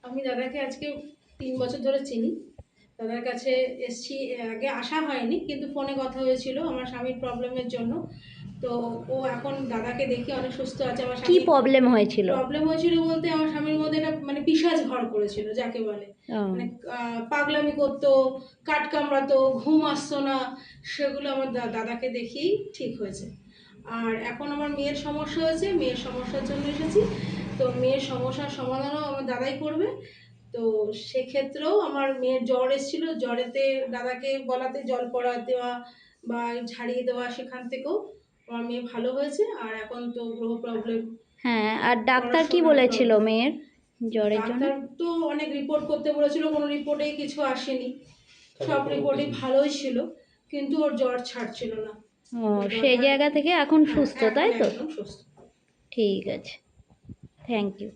আমি দাদাকে আজকে ৩ বছর ধরে চিনি। দাদার কাছে এসছি, আগে আসা হয়নি কিন্তু ফোনে কথা হয়েছিল আমার স্বামীর প্রবলেমের জন্য। তো ও এখন দাদাকে দেখে অনেক সুস্থ আছে। আমার কি স্বামী প্রবলেম হয়েছিল? প্রবলেম হয়েছিল বলতে আমার স্বামীর মধ্যে একটা মানে পিশাচ ঘর করেছিল যাকে বলে। ও, মানে পাগলামি করতো, কাঠ কামড়াতো, ঘুম আসতো না, সেগুলো আমার দাদাকে দেখেই ঠিক হয়েছে। আর এখন আমার মেয়ের সমস্যা হয়েছে, মেয়ের সমস্যার জন্য এসেছি। তো মেয়ের সমস্যার সমাধানও আমার দাদাই করবে। তো সেক্ষেত্রেও আমার মেয়ের জ্বর এসেছিল, জ্বরেতে দাদাকে বলাতে জল পড়া দেওয়া বা ঝাড়িয়ে দেওয়া, সেখান থেকেও আমার মেয়ে ভালো হয়েছে। আর এখন তো গ্রহ প্রবলেম, হ্যাঁ, আর ডাক্তার কি পড়াশোনার বলেছিল প্রবলেম। মেয়ের জ্বরের জন্য? ডাক্তার তো অনেক রিপোর্ট করতে বলেছিল, কোনো রিপোর্টেই কিছু আসেনি। সব রিপোর্টই ভালোই ছিল, কিন্তু ওর জ্বর ছাড়ছিল না। ও, তো সেই দাদার, জায়গা থেকে এখন হ্যাঁ সুস্থ, এখন তাই তো? একদম সুস্থ। ঠিক আছে, থ্যাংক ইউ।